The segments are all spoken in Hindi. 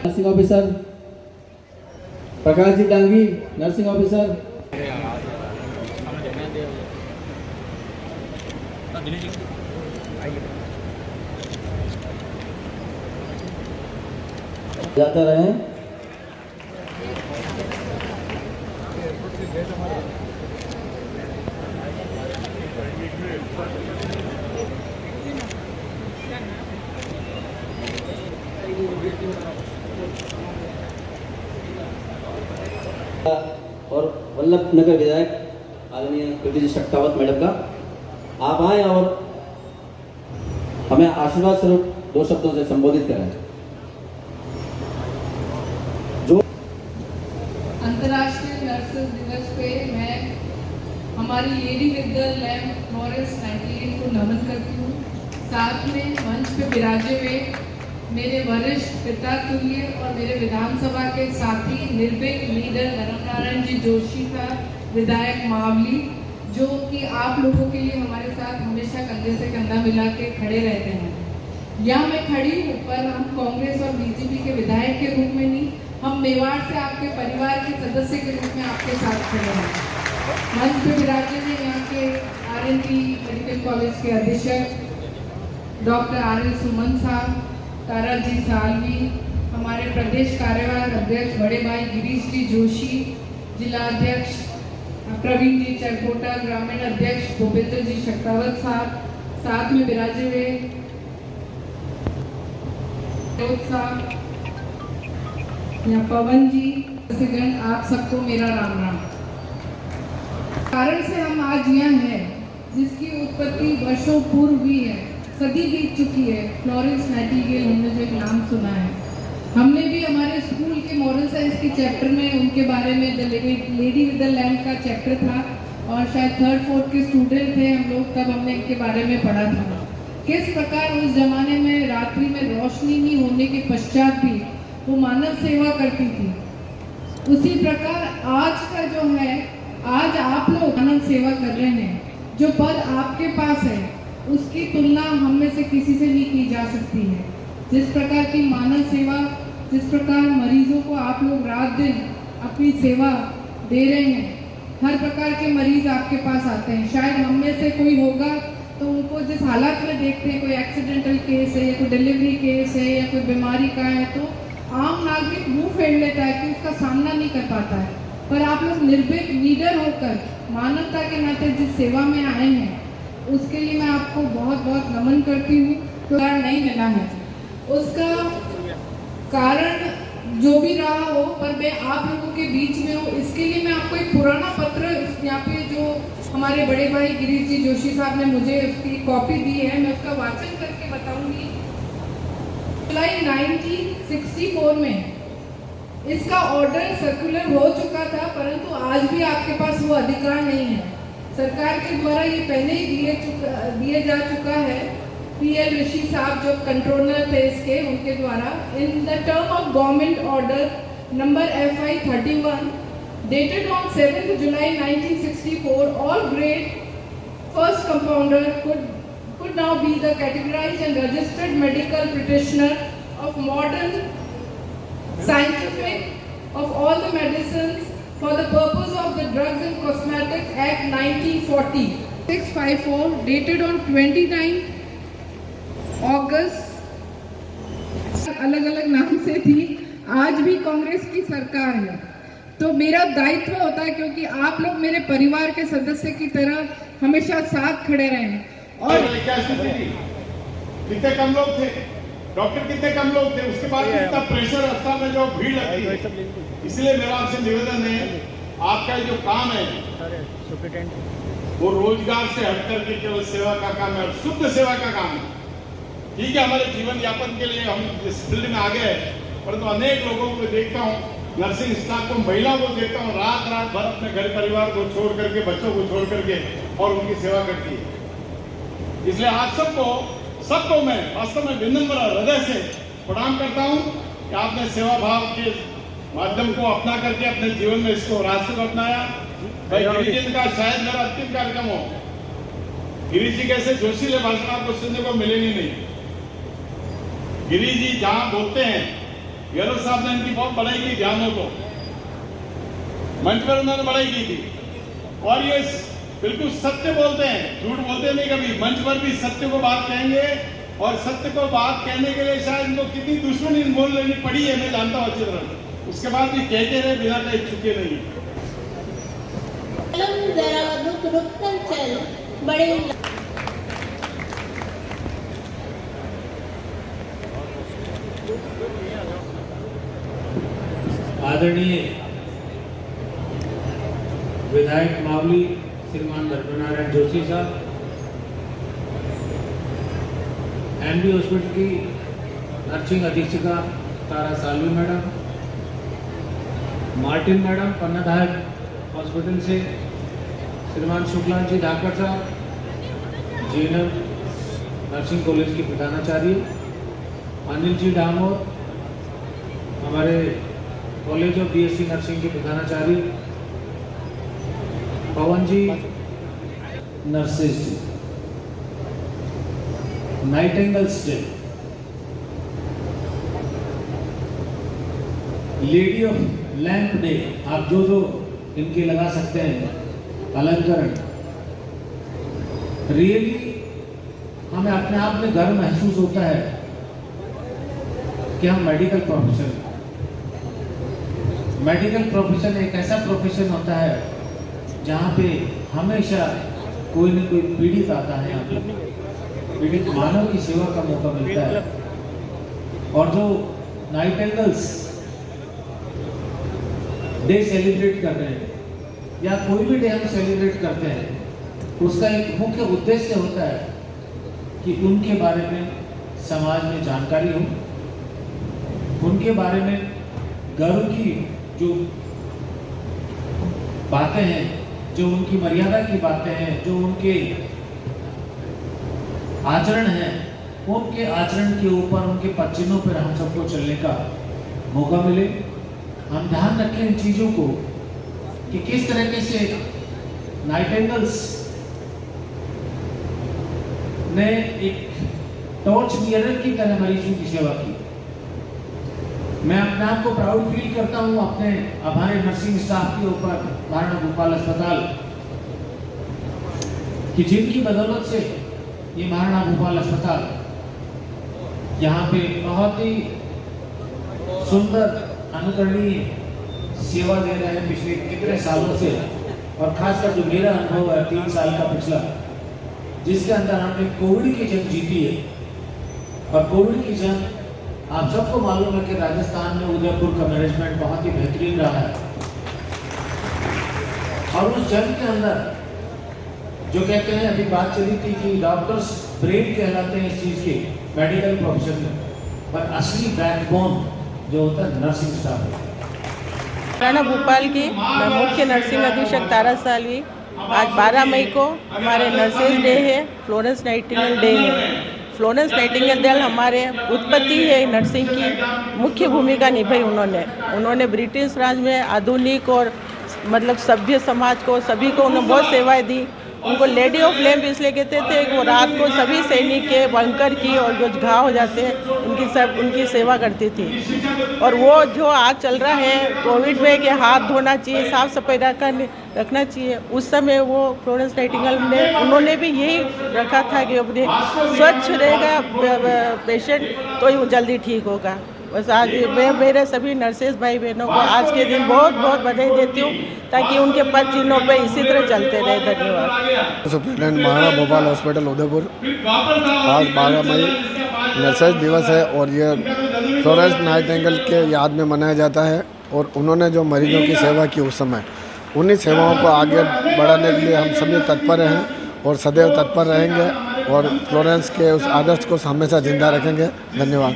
Nursing officer Prakash ji Dangi, nursing officer. जाते रहे। और वल्लभ नगर विधायक आदरणीय कृति जी शक्तावत मैडम का आप आए और हमें आशीर्वाद स्वरूप 2 शब्दों से संबोधित करें। जो अंतर्राष्ट्रीय नर्सेस दिवस पे मैं हमारी lady with the lamp Florence Nightingale को नमन करती हूँ। साथ में मंच पे विराजे हुए मेरे वरिष्ठ पिता तुल्य और मेरे विधानसभा के साथी निर्भीक लीडर धर्मनारायण जी जोशी का विधायक मावली, जो कि आप लोगों के लिए हमारे साथ हमेशा कंधे से कंधा मिला के खड़े रहते हैं। यहाँ मैं खड़ी हूँ पर हम कांग्रेस और बीजेपी के विधायक के रूप में नहीं, हम मेवाड़ से आपके परिवार के सदस्य के रूप में आपके साथ खड़े हैं। मंच पे विराजे में यहाँ के RNP मेडिकल कॉलेज के अधीक्षक डॉक्टर RL सुमन साहब, तारा जी सालवी, हमारे प्रदेश कार्यवाहक अध्यक्ष बड़े भाई गिरीश जी जोशी, जिला अध्यक्ष प्रवीण जी चरकोटा, ग्रामीण अध्यक्ष भूपेंद्र जी शक्तावत साहब, साथ में विराजे हुए साहब या पवन जी, आप सबको मेरा राम राम। कारण से हम आज यहाँ हैं जिसकी उत्पत्ति वर्षों पूर्व हुई है, सदी बीत चुकी है। फ्लोरेंस नाइटिंगेल हमने जो एक नाम सुना है, हमने भी हमारे स्कूल के मॉरल साइंस के चैप्टर में उनके बारे में the lady with the lamp का चैप्टर था और शायद 3rd 4th के स्टूडेंट थे हम लोग, तब हमने इनके बारे में पढ़ा था किस प्रकार उस जमाने में रात्रि में रोशनी नहीं होने के पश्चात भी वो मानव सेवा करती थी। उसी प्रकार आज का जो है, आज आप लोग मानव सेवा कर रहे हैं। जो पद आपके पास है उसकी तुलना हम में से किसी से नहीं की जा सकती है। जिस प्रकार की मानव सेवा, जिस प्रकार मरीजों को आप लोग रात दिन अपनी सेवा दे रहे हैं, हर प्रकार के मरीज आपके पास आते हैं। शायद हम में से कोई होगा तो उनको जिस हालात में देखते हैं, कोई एक्सीडेंटल केस है या कोई डिलीवरी केस है या कोई बीमारी का है, तो आम नागरिक मुंह फेर लेता है कि उसका सामना नहीं कर पाता है। पर आप लोग निर्भीक लीडर होकर मानवता के नाते जिस सेवा में आए हैं उसके लिए मैं आपको बहुत बहुत नमन करती हूँ। तो नहीं मिला है उसका कारण जो भी रहा हो, पर मैं आप लोगों के बीच में हूँ, इसके लिए मैं आपको एक पुराना पत्र यहाँ पे जो हमारे बड़े भाई गिरीश जी जोशी साहब ने मुझे उसकी कॉपी दी है, मैं उसका वाचन करके बताऊंगी। जुलाई 1964 में इसका ऑर्डर सर्कुलर हो चुका था, परंतु आज भी आपके पास वो अधिकार नहीं है। सरकार के द्वारा ये पहले ही दिए जा चुका है। PL ऋषि साहब जो कंट्रोलर थे इसके, उनके द्वारा in the term of government order number FI 31 dated on 7th July 1964, all grade first compounder could now be the categorized and registered medical practitioner of modern scientific of all the medicines for the purpose of the Drugs and Cosmetics Act 1940 654 dated on 29 अगस्त, अलग अलग नाम से थी। आज भी कांग्रेस की सरकार है, तो मेरा दायित्व होता है, क्योंकि आप लोग मेरे परिवार के सदस्य की तरह हमेशा साथ खड़े रहे। और क्या स्थिति थी, कितने कम लोग थे, डॉक्टर कितने कम लोग थे, उसके बाद इतना प्रेशर अस्पताल में जो भीड़ लगती है। इसलिए मेरा आपसे निवेदन है, आपका जो काम है वो रोजगार से हटकर के केवल सेवा का काम है और शुद्ध सेवा का काम है। ठीक है, हमारे जीवन यापन के लिए हम इस फील्ड में आ गए, परंतु अनेक लोगों को देखता हूँ, नर्सिंग स्टाफ को, महिलाओं को देखता हूँ, रात रात भर अपने घर परिवार को छोड़ करके, बच्चों को छोड़ करके और उनकी सेवा करती है। इसलिए आप सबको मैं वास्तव में विनम्र हृदय से प्रणाम करता हूँ कि आपने सेवा भाव के माध्यम को अपना करके अपने जीवन में इसको रास्ते को अपनाया। भाई गिरीश जी का शायद मेरा अंतिम कार्यक्रम हो, गिरीश जी कैसे जोशीले भाषण आपको सुनने को मिलेंगे नहीं। गिरीश जी जहाँ बोलते हैं गहलोत साहब ने इनकी बहुत बड़ाई की, ध्यान हो तो मंच पर उन्होंने बड़ाई की थी। और ये बिल्कुल सत्य बोलते हैं, झूठ बोलते नहीं कभी। मंच पर भी सत्य को बात कहेंगे, और सत्य को बात कहने के लिए शायद इनको कितनी दुश्मनी बोल लेनी पड़ी है मैं जानता हूँ अच्छी तरह। उसके बाद भी कहते रहे, बिना कहीं चुके नहीं। जरा रुक कर चल बड़े आदरणीय विधायक मावली श्रीमान धर्मनारायण जोशी साहब, एमबी हॉस्पिटल की नर्सिंग अधीक्षिका Tara Salvi madam, Martin madam पन्नाधायक हॉस्पिटल से श्रीमान शुक्लान जी धाकड़ साहब, जीएनएम नर्सिंग कॉलेज की प्रधानाचार्य, अनिल जी डामोर हमारे कॉलेज ऑफ बीएससी नर्सिंग के प्रधानाचार्य, Pawan ji nurses day, Nightingale's day, lady of lamp day, आप जो जो इनके लगा सकते हैं अलंकरण, रियली हमें अपने आप में गर्व महसूस होता है कि हम मेडिकल प्रोफेशन एक ऐसा प्रोफेशन होता है जहाँ पे हमेशा कोई न कोई पीड़ित आता है, यहाँ पे पीड़ित मानव की सेवा का मौका मिलता है। और जो नाइटिंगेल्स डे सेलिब्रेट कर रहे हैं या कोई भी डे हम सेलिब्रेट करते हैं, उसका एक मुख्य उद्देश्य होता है कि उनके बारे में समाज में जानकारी हो, उनके बारे में गर्व की जो बातें हैं, जो उनकी मर्यादा की बातें हैं, जो उनके आचरण हैं, उनके आचरण के ऊपर, उनके पदचिन्हों पर हम सबको चलने का मौका मिले। हम ध्यान रखें इन चीज़ों को कि किस तरीके से नाइटिंगेल्स ने एक टॉर्च बियरर की तरह मरीजों की सेवा की। मैं अपने आप को प्राउड फील करता हूँ अपने हमारे नर्सिंग स्टाफ के ऊपर, महाराणा भोपाल अस्पताल कि जिनकी बदौलत से ये महाराणा भोपाल अस्पताल यहाँ पे बहुत ही सुंदर अनुकरणीय सेवा दे रहे हैं पिछले कितने सालों से। और खासकर जो मेरा अनुभव है 3 साल का पिछला, जिसके अंदर हमने कोविड की जंग जीती है। और कोविड की जंग आप सबको मालूम है कि राजस्थान में उदयपुर का मैनेजमेंट बहुत ही बेहतरीन रहा है। और उस जंग के अंदर जो कहते हैं, अभी बात चली थी कि डॉक्टर्स ब्रेन कहलाते हैं इस चीज़ के मेडिकल प्रोफेशन में, पर असली बैकबोन जो होता है नर्सिंग स्टाफ है। महाराणा भोपाल की मैं मुख्य नर्सिंग अधीक्षक तारा सालवी। आज 12 मई को हमारे नर्सेज डे है, फ्लोरेंस नाइटिंगेल डे है। फ्लोरेंस नाइटिंगेल डे हमारे उत्पत्ति है नर्सिंग की, मुख्य भूमिका निभाई उन्होंने ब्रिटिश राज में आधुनिक और मतलब सभ्य समाज को, सभी को उन्होंने बहुत सेवाएं दी। उनको लेडी ऑफ लैम्प इसलिए कहते थे कि वो रात को सभी सैनिक के बंकर की और जो घाव हो जाते हैं उनकी सेवा करती थी। और वो जो आज चल रहा है कोविड में कि हाथ धोना चाहिए, साफ सफाई रखना चाहिए, उस समय वो फ्लोरेंस नाइटिंगेल ने उन्होंने भी यही रखा था कि अपने स्वच्छ रहेगा पेशेंट तो ही जल्दी ठीक होगा। बस आज मैं मेरे सभी नर्सेज भाई बहनों को आज के दिन बहुत बहुत बधाई देती हूँ, ताकि उनके पद चिन्हों पर इसी तरह चलते रहे। धन्यवाद। सुप्रिटेंडेंट महाराणा भोपाल हॉस्पिटल उदयपुर, आज 12 मई नर्सेज दिवस है और ये फ्लोरेंस नाइटिंगेल के याद में मनाया जाता है। और उन्होंने जो मरीजों की सेवा की उस समय, उन्हीं सेवाओं को आगे बढ़ाने के लिए हम सभी तत्पर हैं और सदैव तत्पर रहेंगे और फ्लोरेंस के उस आदर्श को हमेशा जिंदा रखेंगे। धन्यवाद।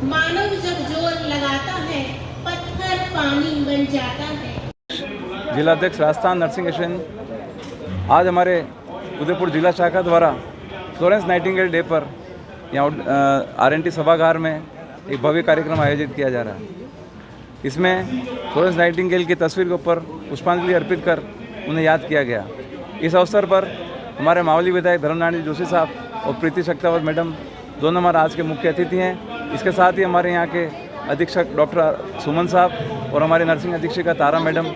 मानव जब जोर लगाता है पत्थर पानी बन जाता है। जिला अध्यक्ष राजस्थान नर्सिंग एसोसिएशन, आज हमारे उदयपुर जिला शाखा द्वारा फ्लोरेंस नाइटिंगेल डे पर यहाँ आरएनटी सभागार में एक भव्य कार्यक्रम आयोजित किया जा रहा है। इसमें फ्लोरेंस नाइटिंगेल की तस्वीर के ऊपर पुष्पांजलि अर्पित कर उन्हें याद किया गया। इस अवसर पर हमारे मावली विधायक धर्मनारायण जोशी साहब और प्रीति शक्तावत मैडम दोनों हमारे आज के मुख्य अतिथि हैं। इसके साथ ही हमारे यहाँ के अधीक्षक डॉक्टर सुमन साहब और हमारे नर्सिंग अधीक्षिका तारा मैडम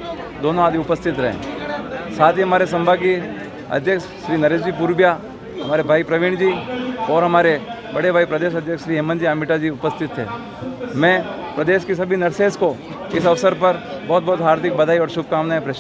दोनों आदि उपस्थित रहे। साथ ही हमारे संभागीय अध्यक्ष श्री नरेश जी पूर्विया, हमारे भाई प्रवीण जी और हमारे बड़े भाई प्रदेश अध्यक्ष श्री हेमंत जी आमिटा जी उपस्थित थे। मैं प्रदेश की सभी नर्सेज को इस अवसर पर बहुत बहुत हार्दिक बधाई और शुभकामनाएं